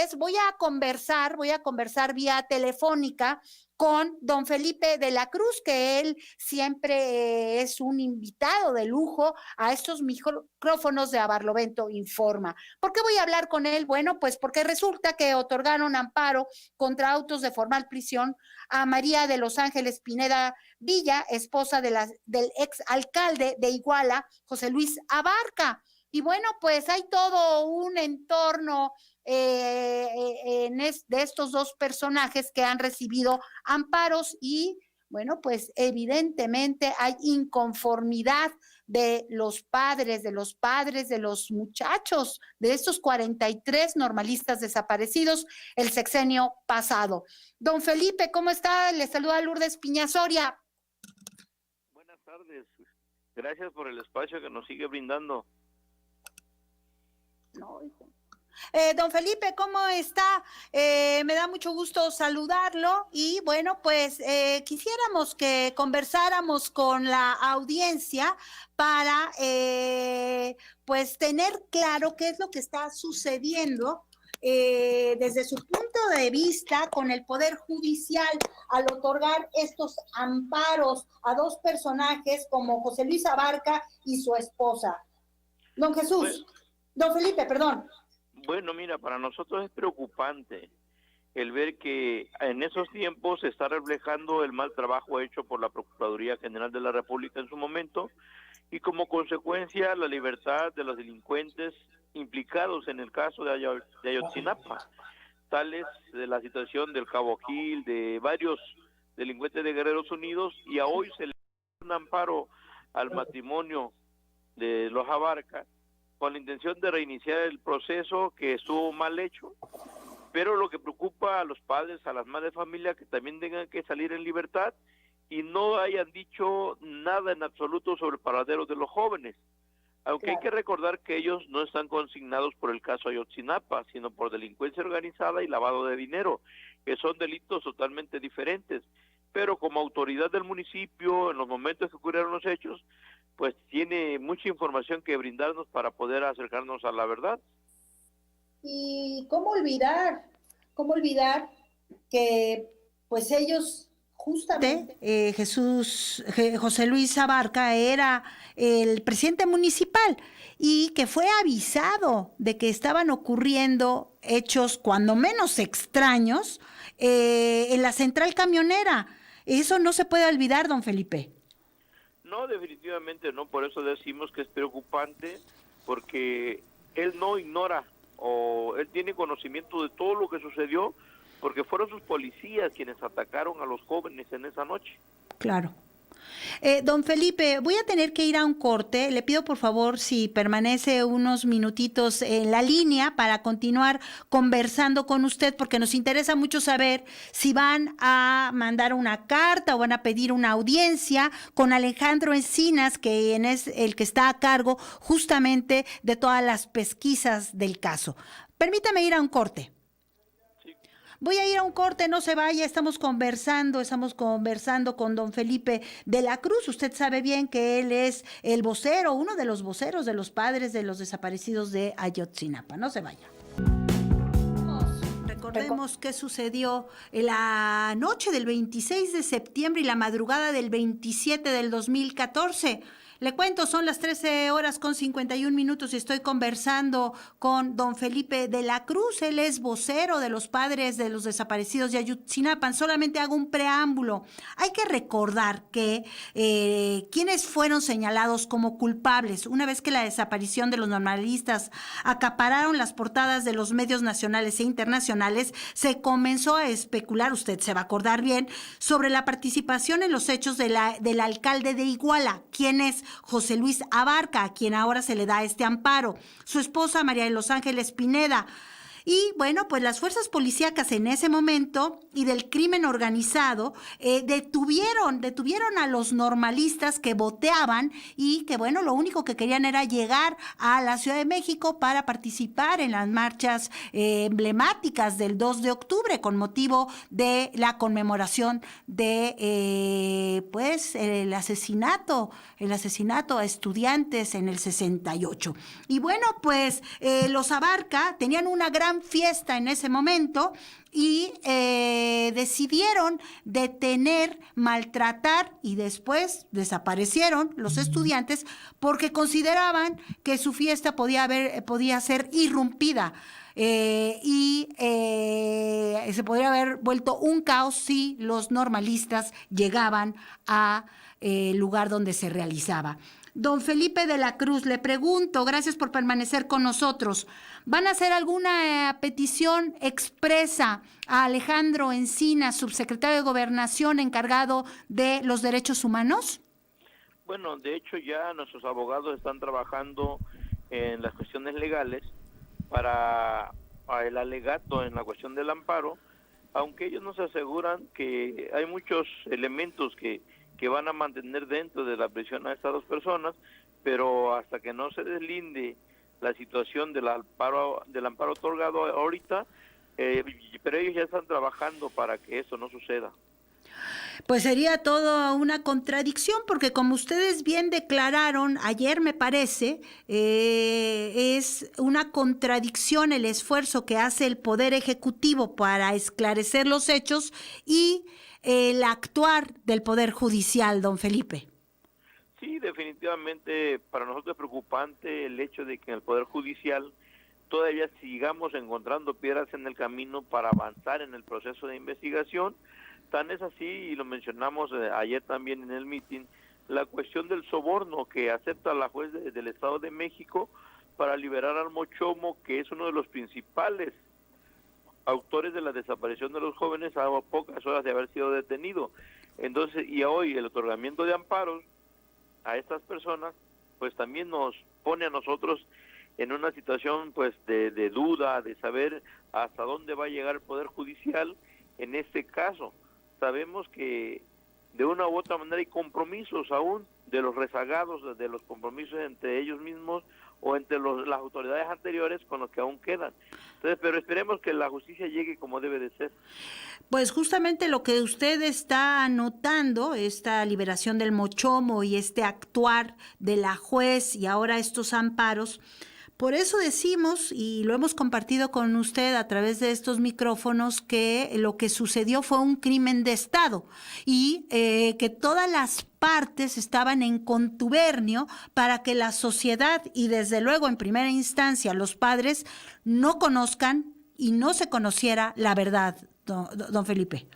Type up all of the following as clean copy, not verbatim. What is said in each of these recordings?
pues voy a conversar vía telefónica con don Felipe de la Cruz, que él siempre es un invitado de lujo a estos micrófonos de A Barlovento Informa. ¿Por qué voy a hablar con él? Bueno, pues porque resulta que otorgaron amparo contra autos de formal prisión a María de Los Ángeles Pineda Villa, esposa del ex alcalde de Iguala, José Luis Abarca. Y bueno, pues hay todo un entorno de estos dos personajes que han recibido amparos y bueno, pues evidentemente hay inconformidad de los padres, de los muchachos, de estos 43 normalistas desaparecidos el sexenio pasado. Don Felipe, ¿cómo está? Le saluda Lourdes Piñasoria. Buenas tardes. Gracias por el espacio que nos sigue brindando. No, hijo. Don Felipe, ¿cómo está? Me da mucho gusto saludarlo y bueno, pues quisiéramos que conversáramos con la audiencia para pues tener claro qué es lo que está sucediendo desde su punto de vista con el Poder Judicial al otorgar estos amparos a dos personajes como José Luis Abarca y su esposa. Don Felipe, perdón. Bueno, mira, para nosotros es preocupante el ver que en esos tiempos se está reflejando el mal trabajo hecho por la Procuraduría General de la República en su momento y como consecuencia la libertad de los delincuentes implicados en el caso de Ayotzinapa, tales de la situación del Cabo Gil, de varios delincuentes de Guerreros Unidos, y a hoy se le da un amparo al matrimonio de los Abarca con la intención de reiniciar el proceso que estuvo mal hecho, pero lo que preocupa a los padres, a las madres de familia, que también tengan que salir en libertad y no hayan dicho nada en absoluto sobre el paradero de los jóvenes, aunque hay que recordar que ellos no están consignados por el caso Ayotzinapa, sino por delincuencia organizada y lavado de dinero, que son delitos totalmente diferentes, pero como autoridad del municipio, en los momentos que ocurrieron los hechos, pues tiene mucha información que brindarnos para poder acercarnos a la verdad. Y cómo olvidar que pues ellos justamente José Luis Abarca era el presidente municipal y que fue avisado de que estaban ocurriendo hechos cuando menos extraños en la central camionera. Eso no se puede olvidar, don Felipe. No, definitivamente no, por eso decimos que es preocupante, porque él no ignora o él tiene conocimiento de todo lo que sucedió, porque fueron sus policías quienes atacaron a los jóvenes en esa noche. Claro. Don Felipe, voy a tener que ir a un corte. Le pido por favor si permanece unos minutitos en la línea para continuar conversando con usted, porque nos interesa mucho saber si van a mandar una carta o van a pedir una audiencia con Alejandro Encinas, quien es el que está a cargo justamente de todas las pesquisas del caso. Permítame ir a un corte. Voy a ir a un corte, no se vaya, estamos conversando con don Felipe de la Cruz. Usted sabe bien que él es el vocero, uno de los voceros de los padres de los desaparecidos de Ayotzinapa. No se vaya. Recordemos qué sucedió en la noche del 26 de septiembre y la madrugada del 27 del 2014. Le cuento, son las 13:51 y estoy conversando con don Felipe de la Cruz. Él es vocero de los padres de los desaparecidos de Ayotzinapa. Solamente hago un preámbulo. Hay que recordar que quienes fueron señalados como culpables una vez que la desaparición de los normalistas acapararon las portadas de los medios nacionales e internacionales, se comenzó a especular, usted se va a acordar bien, sobre la participación en los hechos del alcalde de Iguala, quien es José Luis Abarca, a quien ahora se le da este amparo, su esposa María de Los Ángeles Pineda. Y bueno, pues las fuerzas policíacas en ese momento y del crimen organizado detuvieron a los normalistas que boteaban y que bueno, lo único que querían era llegar a la Ciudad de México para participar en las marchas emblemáticas del 2 de octubre con motivo de la conmemoración de el asesinato a estudiantes en el 68. Y bueno, pues los Abarca tenían una gran gran fiesta en ese momento y decidieron detener, maltratar y después desaparecieron los estudiantes porque consideraban que su fiesta podía ser irrumpida. Se podría haber vuelto un caos si los normalistas llegaban a lugar donde se realizaba. Don Felipe de la Cruz, le pregunto, gracias por permanecer con nosotros, ¿van a hacer alguna petición expresa a Alejandro Encinas, subsecretario de Gobernación encargado de los derechos humanos? Bueno, de hecho ya nuestros abogados están trabajando en las cuestiones legales para el alegato en la cuestión del amparo, aunque ellos nos aseguran que hay muchos elementos que van a mantener dentro de la prisión a estas dos personas, pero hasta que no se deslinde la situación del amparo otorgado ahorita, pero ellos ya están trabajando para que eso no suceda. Pues sería toda una contradicción, porque como ustedes bien declararon ayer, me parece, es una contradicción el esfuerzo que hace el Poder Ejecutivo para esclarecer los hechos y el actuar del Poder Judicial, don Felipe. Sí, definitivamente para nosotros es preocupante el hecho de que en el Poder Judicial todavía sigamos encontrando piedras en el camino para avanzar en el proceso de investigación. Tan es así, y lo mencionamos ayer también en el mitin, la cuestión del soborno que acepta la juez del Estado de México para liberar al Mochomo, que es uno de los principales autores de la desaparición de los jóvenes a pocas horas de haber sido detenido. Entonces, y hoy el otorgamiento de amparos a estas personas, pues también nos pone a nosotros en una situación pues de duda, de saber hasta dónde va a llegar el Poder Judicial en este caso. Sabemos que de una u otra manera hay compromisos aún de los rezagados, de los compromisos entre ellos mismos o entre las autoridades anteriores con los que aún quedan. Entonces, pero esperemos que la justicia llegue como debe de ser. Pues justamente lo que usted está anotando, esta liberación del Mochomo y este actuar de la juez y ahora estos amparos, por eso decimos, y lo hemos compartido con usted a través de estos micrófonos, que lo que sucedió fue un crimen de Estado y que todas las partes estaban en contubernio para que la sociedad y desde luego en primera instancia los padres no conozcan y no se conociera la verdad, don Felipe.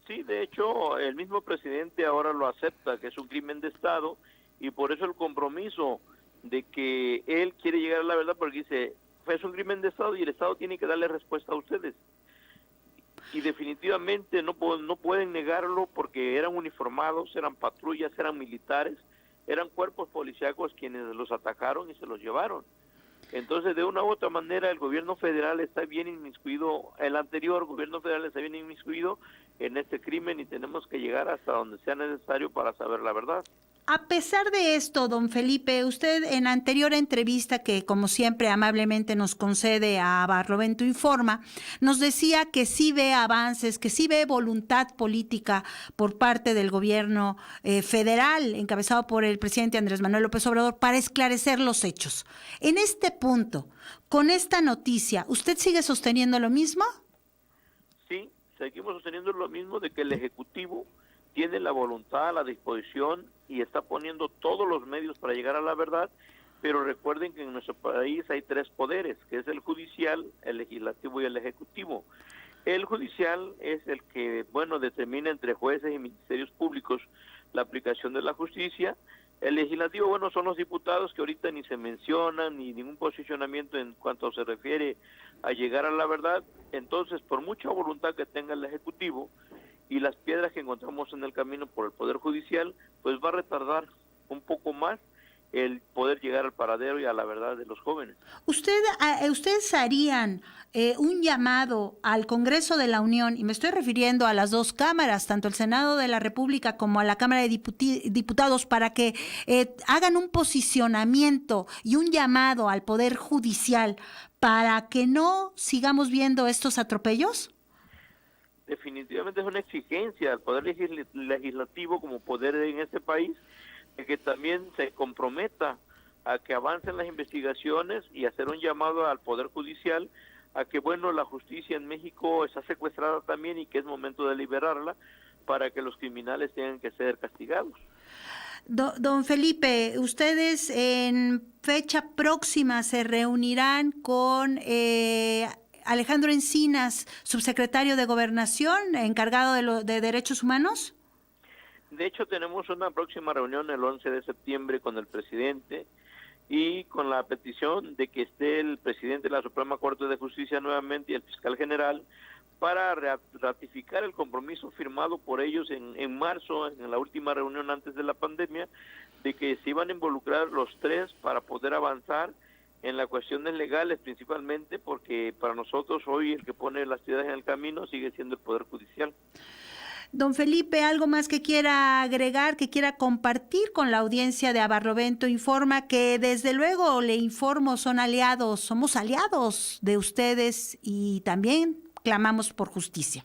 Sí, de hecho, el mismo presidente ahora lo acepta, que es un crimen de Estado, y por eso el compromiso de que él quiere llegar a la verdad, porque dice, es un crimen de Estado y el Estado tiene que darle respuesta a ustedes. Y definitivamente no pueden negarlo porque eran uniformados, eran patrullas, eran militares, eran cuerpos policíacos quienes los atacaron y se los llevaron. Entonces, de una u otra manera, el gobierno federal está bien inmiscuido, el anterior gobierno federal está bien inmiscuido en este crimen y tenemos que llegar hasta donde sea necesario para saber la verdad. A pesar de esto, don Felipe, usted en anterior entrevista que como siempre amablemente nos concede a Barlovento Informa, nos decía que sí ve avances, que sí ve voluntad política por parte del gobierno federal, encabezado por el presidente Andrés Manuel López Obrador, para esclarecer los hechos. En este punto, con esta noticia, ¿usted sigue sosteniendo lo mismo? Sí, seguimos sosteniendo lo mismo de que el Ejecutivo tiene la voluntad, la disposición y está poniendo todos los medios para llegar a la verdad, pero recuerden que en nuestro país hay tres poderes, que es el judicial, el legislativo y el ejecutivo. El judicial es el que, determina entre jueces y ministerios públicos la aplicación de la justicia. El legislativo, son los diputados que ahorita ni se mencionan, ni ningún posicionamiento en cuanto se refiere a llegar a la verdad. Entonces, por mucha voluntad que tenga el ejecutivo, y las piedras que encontramos en el camino por el Poder Judicial, pues va a retardar un poco más el poder llegar al paradero y a la verdad de los jóvenes. ¿Ustedes harían un llamado al Congreso de la Unión, y me estoy refiriendo a las dos cámaras, tanto el Senado de la República como a la Cámara de Diputados, para que hagan un posicionamiento y un llamado al Poder Judicial para que no sigamos viendo estos atropellos? Definitivamente es una exigencia al Poder Legislativo como poder en este país, de que también se comprometa a que avancen las investigaciones y hacer un llamado al Poder Judicial a que, bueno, la justicia en México está secuestrada también y que es momento de liberarla para que los criminales tengan que ser castigados. Don Felipe, ustedes en fecha próxima se reunirán con Alejandro Encinas, subsecretario de Gobernación, encargado de Derechos Humanos. De hecho, tenemos una próxima reunión el 11 de septiembre con el presidente y con la petición de que esté el presidente de la Suprema Corte de Justicia nuevamente y el fiscal general para ratificar el compromiso firmado por ellos en marzo, en la última reunión antes de la pandemia, de que se iban a involucrar los tres para poder avanzar en las cuestiones legales principalmente, porque para nosotros hoy el que pone las ciudades en el camino sigue siendo el Poder Judicial. Don Felipe, ¿algo más que quiera agregar, que quiera compartir con la audiencia de Abarlovento Informa? Que desde luego le informo, somos aliados de ustedes y también clamamos por justicia.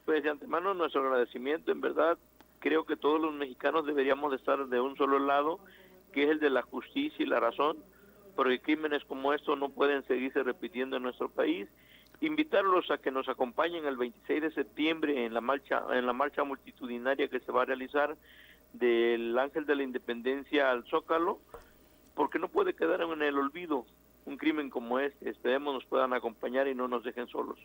Pues de antemano nuestro agradecimiento, en verdad, creo que todos los mexicanos deberíamos de estar de un solo lado, que es el de la justicia y la razón, porque crímenes como estos no pueden seguirse repitiendo en nuestro país. Invitarlos a que nos acompañen el 26 de septiembre en la marcha multitudinaria que se va a realizar del Ángel de la Independencia al Zócalo, porque no puede quedar en el olvido un crimen como este. Esperemos nos puedan acompañar y no nos dejen solos.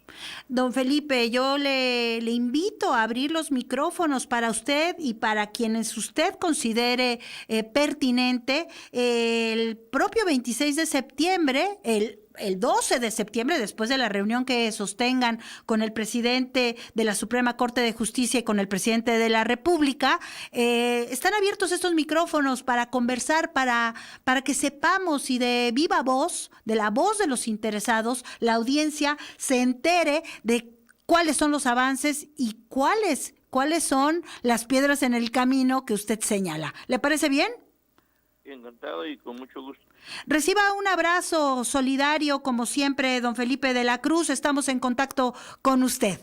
Don Felipe, yo le invito a abrir los micrófonos para usted y para quienes usted considere pertinente. El propio 26 de septiembre, el 12 de septiembre, después de la reunión que sostengan con el presidente de la Suprema Corte de Justicia y con el presidente de la República, están abiertos estos micrófonos para conversar, para que sepamos y de viva voz, de la voz de los interesados, la audiencia se entere de cuáles son los avances y cuáles son las piedras en el camino que usted señala. ¿Le parece bien? Encantado y con mucho gusto. Reciba un abrazo solidario, como siempre, don Felipe de la Cruz. Estamos en contacto con usted.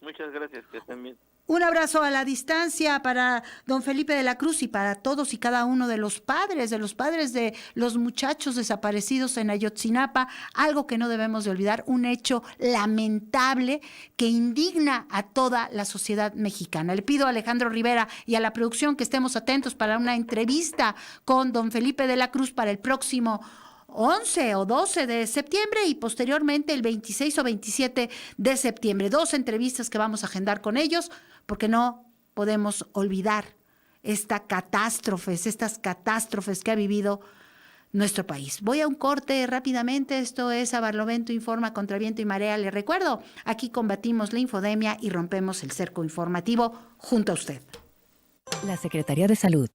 Muchas gracias, que estén bien. Un abrazo a la distancia para don Felipe de la Cruz y para todos y cada uno de los padres de los muchachos desaparecidos en Ayotzinapa, algo que no debemos de olvidar, un hecho lamentable que indigna a toda la sociedad mexicana. Le pido a Alejandro Rivera y a la producción que estemos atentos para una entrevista con don Felipe de la Cruz para el próximo 11 o 12 de septiembre y posteriormente el 26 o 27 de septiembre. 2 entrevistas que vamos a agendar con ellos porque no podemos olvidar estas catástrofes que ha vivido nuestro país. Voy a un corte rápidamente. Esto es Abarlovento Informa contra viento y marea. Le recuerdo, aquí combatimos la infodemia y rompemos el cerco informativo junto a usted. La Secretaría de Salud